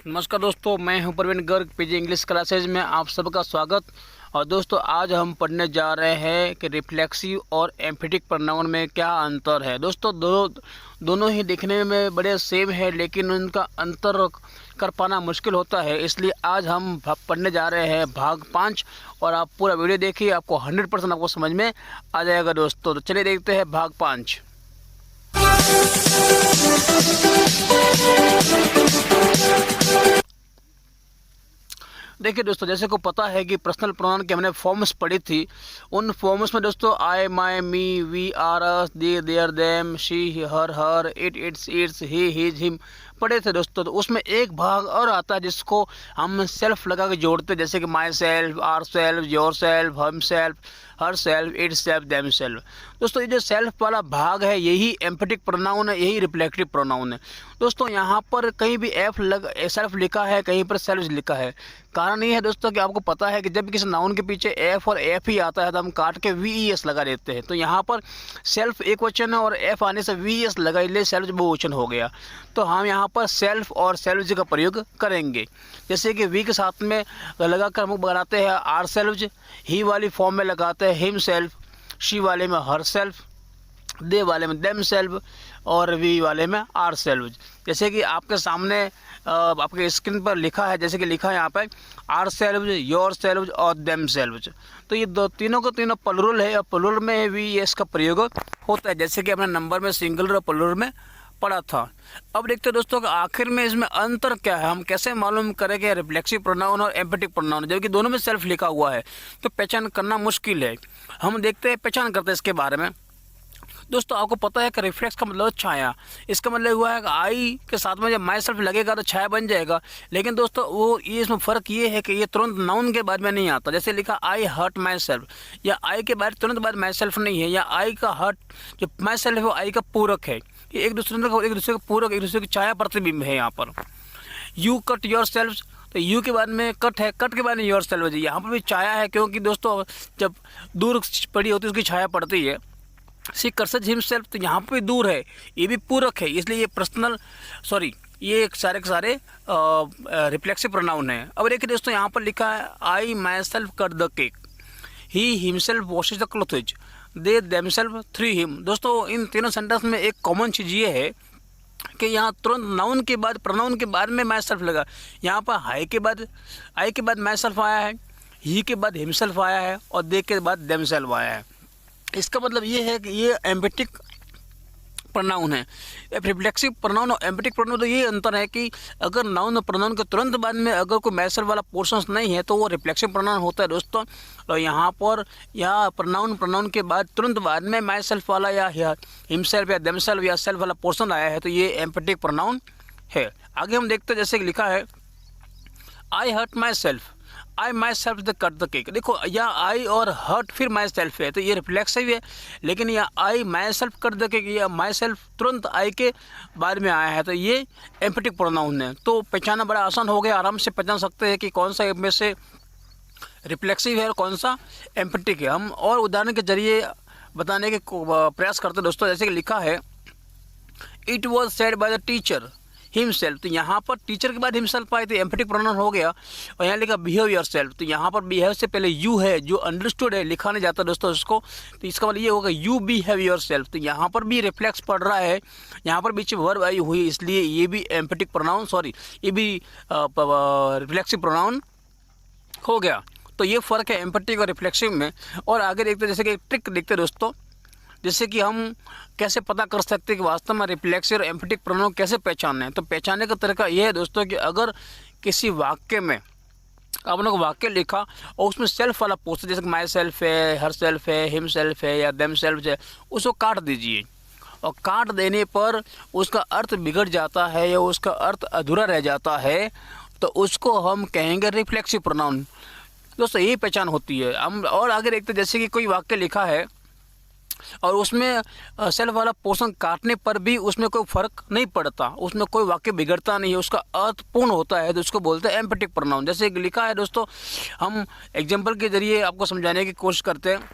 नमस्कार दोस्तों, मैं हूं Praveen Garg. PG English classes में आप सबका स्वागत। और दोस्तों, आज हम पढ़ने जा रहे हैं कि रिफ्लेक्सिव और एम्फेटिक प्रोनाउन में क्या अंतर है। दोस्तों, दोनों ही दिखने में बड़े सेम है, लेकिन उनका अंतर कर पाना मुश्किल होता है। इसलिए आज हम पढ़ने जा रहे हैं भाग 5। और आप पूरा वीडियो देखिए, आपको 100% आपको समझ में आ जाएगा दोस्तों। तो चलिए देखते हैं भाग 5। देखिए दोस्तों, जैसे को पता है कि पर्सनल प्रोनाउन के हमने फॉर्म्स पढ़ी थी। उन फॉर्म्स में दोस्तों I, my, me, we, our, us, they, their, them, she, her, it, its, he, his, him पढ़े थे दोस्तों। तो उसमें एक भाग और आता है जिसको हम सेल्फ लगा के जोड़ते हैं, जैसे कि myself, ourself, yourself, himself, herself, itself, themself. दोस्तों, ये जो सेल्फ वाला भाग है यही एम्फेटिक प्रोनाउन है, यही रिफ्लेक्टिव प्रोनाउन है। दोस्तों, यहाँ पर कहीं भी सेल्फ लिखा है, कहीं पर सेल्फ लिखा है। कारण ये है दोस्तों कि आपको पता है कि जब किसी नाउन के पीछे एफ और एफ ही आता है तो हम काट के वी ई एस लगा देते हैं। तो यहाँ पर सेल्फ एक वचन है और एफ आने से वी एस लगा, इसलिए सेल्फ बहुवचन हो गया। तो हम यहाँ पर सेल्फ और सेल्फ का प्रयोग करेंगे। जैसे कि वी के साथ में लगाकर हम बनाते हैं आर सेल्फ, ही वाली फॉर्म में लगाते हैं हिम सेल्फ, शी वाले में हर सेल्फ, दे वाले में देम सेल्फ और वी वाले में आर सेल्फ। जैसे कि आपके सामने आपके स्क्रीन पर लिखा है, जैसे कि लिखा है यहाँ पर आर सेल्फ, योर सेल्फ और देम सेल्फ। तो ये तीनों का तीनों प्लुरल है और प्लुरल में वी एस का प्रयोग होता है, जैसे कि अपने नंबर में सिंगुलर और प्लुरल में पढ़ा था। अब देखते हैं दोस्तों कि आखिर में इसमें अंतर क्या है। हम कैसे मालूम करेंगे रिफ्लेक्सिव प्रोनाउन और एम्फेटिक प्रोनाउन, जबकि दोनों में सेल्फ लिखा हुआ है तो पहचान करना मुश्किल है। हम देखते हैं, पहचान करते हैं इसके बारे में। दोस्तों, आपको पता है कि रिफ्लेक्स का मतलब छाया। इसका मतलब हुआ है कि आई के साथ में जब माई सेल्फ लगेगा तो छाया बन जाएगा। लेकिन दोस्तों, वो ये इसमें फ़र्क ये है कि ये तुरंत नाउन के बाद में नहीं आता। जैसे लिखा आई हर्ट माई सेल्फ, या आई के बाद तुरंत बाद माई सेल्फ नहीं है, या आई का हर्ट जो माई सेल्फ है वो आई का पूरक है। ये एक दूसरे का पूरक, एक दूसरे की छाया प्रतिबिंब है। यहाँ पर यू कट योर सेल्फ, तो यू के बाद में कट है, कट के बाद में योर सेल्फ है। यहाँ पर भी छाया है, क्योंकि दोस्तों जब दूर पड़ी होती है उसकी छाया पड़ती है। सी कर्सेज हिमसेल्फ, तो यहाँ पे दूर है, ये भी पूरक है, इसलिए ये सारे के सारे रिफ्लेक्सिव प्रोनाउन है। अब देखिए दोस्तों, यहाँ पर लिखा है I myself cut the cake, he himself washes the clothes, they themself threw him. दोस्तों, इन तीनों सेंटेंस में एक कॉमन चीज़ ये है कि यहाँ तुरंत नाउन के बाद प्रोनाउन के बाद में माई सेल्फ लगा। यहाँ पर आई के बाद माई सेल्फ आया है, ही के बाद हिमसेल्फ आया है और दे के बाद देमसेल्फ आया है। इसका मतलब ये है कि ये एम्फेटिक प्रोनाउन है। रिफ्लेक्सिव प्रोनाउन और एम्फेटिक प्रोनाउन तो ये अंतर है कि अगर नाउन और प्रोनाउन के तुरंत बाद में अगर कोई मैसेल वाला पोर्शंस नहीं है तो वो रिफ्लेक्सिव प्रोनाउन होता है दोस्तों। और यहाँ पर प्रोनाउन के बाद तुरंत बाद में माई सेल्फ वाला या हिमसेल्फ या देमसेल्फ या सेल्फ वाला पोर्शन आया है तो ये एम्फेटिक प्रोनाउन है। आगे हम देखते हैं, जैसे कि लिखा है I hurt myself, I myself the cut the cake. देखो, यहाँ आई और हर्ट फिर माई सेल्फ है तो ये रिफ्लेक्सिव है। लेकिन यह I myself cut the cake, या माई सेल्फ तुरंत आई के बाद में आया है तो ये एम्फेटिक प्रोनाउन है। तो पहचाना बड़ा आसान हो गया, आराम से पहचान सकते हैं कि कौन सा में से रिफ्लेक्सिव है और कौन सा एम्फेटिक है। हम और उदाहरण के जरिए बताने के प्रयास करते हैं दोस्तों। जैसे कि लिखा है it was said by the teacher himself, तो यहाँ पर टीचर के बाद हिमसेल्फ आए तो एम्फेटिक प्रोनाउन हो गया। और यहाँ लिखा बिहेव योरसेल्फ, तो यहाँ पर बिहेव से पहले यू है जो अंडरस्टूड है, लिखा नहीं जाता दोस्तों इसको। तो इसका मतलब ये होगा यू बिहेव योरसेल्फ, तो यहाँ पर भी रिफ्लेक्स पड़ रहा है, यहाँ पर बीच में वर्ब आई हुई, इसलिए ये भी एम्फेटिक प्रोनाउन ये भी रिफ्लेक्सिव प्रोनाउन हो गया। तो ये फ़र्क है एम्फेटिक और रिफ्लेक्सिव में। और आगे देखते हैं, जैसे कि एक ट्रिक देखते हैं दोस्तों, जैसे कि हम कैसे पता कर सकते हैं कि वास्तव में रिफ्लेक्सिव और एम्फेटिक प्रोनाउन कैसे पहचानना है। तो पहचानने का तरीका यह है दोस्तों कि अगर किसी वाक्य में आपने को वाक्य लिखा और उसमें सेल्फ वाला पोर्शन, जैसे कि माई सेल्फ है, हर सेल्फ है, हिम सेल्फ है या देम सेल्फ है, उसको काट दीजिए। और काट देने पर उसका अर्थ बिगड़ जाता है या उसका अर्थ अधूरा रह जाता है तो उसको हम कहेंगे रिफ्लेक्सिव प्रोनाउन। दोस्तों, यही पहचान होती है। हम और आगे देखते हैं, जैसे कि कोई वाक्य लिखा है और उसमें सेल्फ वाला पोर्शन काटने पर भी उसमें कोई फ़र्क नहीं पड़ता, उसमें कोई वाक्य बिगड़ता नहीं है, उसका अर्थ पूर्ण होता है, तो उसको बोलते हैं एम्फेटिक प्रोनाउन। जैसे लिखा है दोस्तों, हम एग्जांपल के जरिए आपको समझाने की कोशिश करते हैं,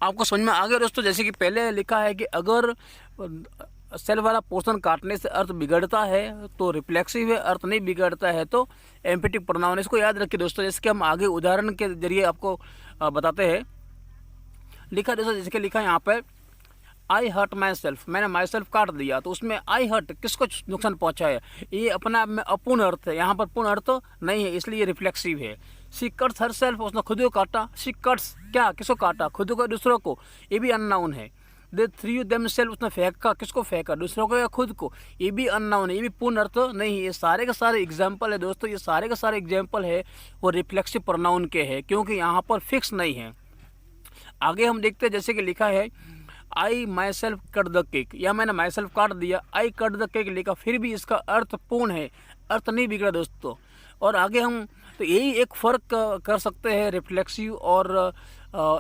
आपको समझ में आ गया दोस्तों। जैसे कि पहले लिखा है कि अगर सेल्फ वाला पोर्शन काटने से अर्थ बिगड़ता है तो रिफ्लेक्सिव है, अर्थ नहीं बिगड़ता है तो एम्फेटिक प्रोनाउन। इसको याद रखिए दोस्तों। जैसे कि हम आगे उदाहरण के जरिए आपको बताते हैं। लिखा दोस्तों, जैसे कि लिखा है यहाँ पर आई हर्ट माई सेल्फ, मैंने माई सेल्फ काट दिया, तो उसमें आई हर्ट किसको नुकसान पहुँचा है, ये अपने आप में अपूर्ण अर्थ है, यहाँ पर पूर्ण अर्थ नहीं है, इसलिए रिफ्लेक्सिव है। शी कट्स हर सेल्फ, उसने खुद को काटा। शी कट्स क्या, किसको काटा, खुद को, दूसरों को, ये भी अननाउन है। दे थ्रू देम सेल्फ, उसने फेंका, किसको फेंका, दूसरों को या खुद को, ये भी अननाउन है, ये भी पूर्ण अर्थ नहीं है। ये सारे के सारे एग्जाम्पल है दोस्तों, ये सारे के सारे एग्जाम्पल है वो रिफ्लेक्सिव प्रोनाउन के हैं, क्योंकि यहाँ पर फिक्स नहीं है। आगे हम देखते हैं, जैसे कि लिखा है I myself cut the cake, या मैंने माई सेल्फ काट दिया, आई कट द केक लिखा, फिर भी इसका अर्थ पूर्ण है, अर्थ नहीं बिगड़ा दोस्तों। और आगे हम तो यही एक फ़र्क कर सकते हैं रिफ्लेक्सिव और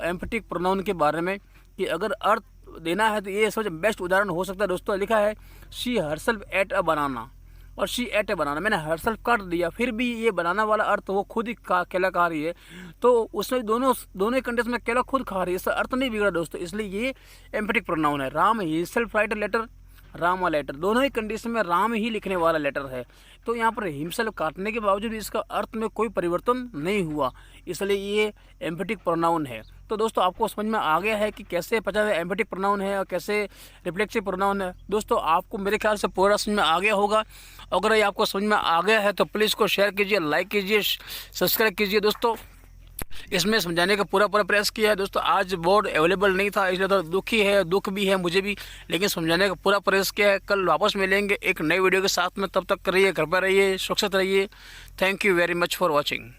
एम्फेटिक प्रोनाउन के बारे में, कि अगर अर्थ देना है तो ये सबसे बेस्ट उदाहरण हो सकता है दोस्तों। लिखा है शी हरसेल्फ एट अ बनाना, और शी एट ए बनाना, मैंने हरसेल्फ काट दिया, फिर भी ये बनाना वाला अर्थ वो खुद ही केला खा रही है, तो उसमें दोनों ही कंडीशन में केला खुद खा रही है, इसका अर्थ नहीं बिगड़ा दोस्तों, इसलिए ये एम्फेटिक प्रोनाउन है। Ram himself write letter, Ram वाला लेटर, दोनों ही कंडीशन में राम ही लिखने वाला लेटर है, तो यहाँ पर हिमसेल्फ काटने के बावजूद इसका अर्थ में कोई परिवर्तन नहीं हुआ, इसलिए ये एम्फेटिक प्रोनाउन है। तो दोस्तों आपको समझ में आ गया है कि कैसे पता है एम्फेटिक प्रोनाउन है और कैसे रिफ्लेक्सिव प्रोनाउन है। दोस्तों आपको मेरे ख्याल से पूरा समझ में आ गया होगा। अगर ये आपको समझ में आ गया है तो प्लीज़ को शेयर कीजिए, लाइक कीजिए, सब्सक्राइब कीजिए। दोस्तों इसमें समझाने का पूरा प्रयास किया है दोस्तों। आज बोर्ड अवेलेबल नहीं था, इसलिए तो दुख भी है मुझे भी, लेकिन समझाने का पूरा प्रयास किया है। कल वापस मिलेंगे एक नई वीडियो के साथ में, तब तक रहिए, घर पर रहिए, सुरक्षित रहिए। Thank you very much for watching.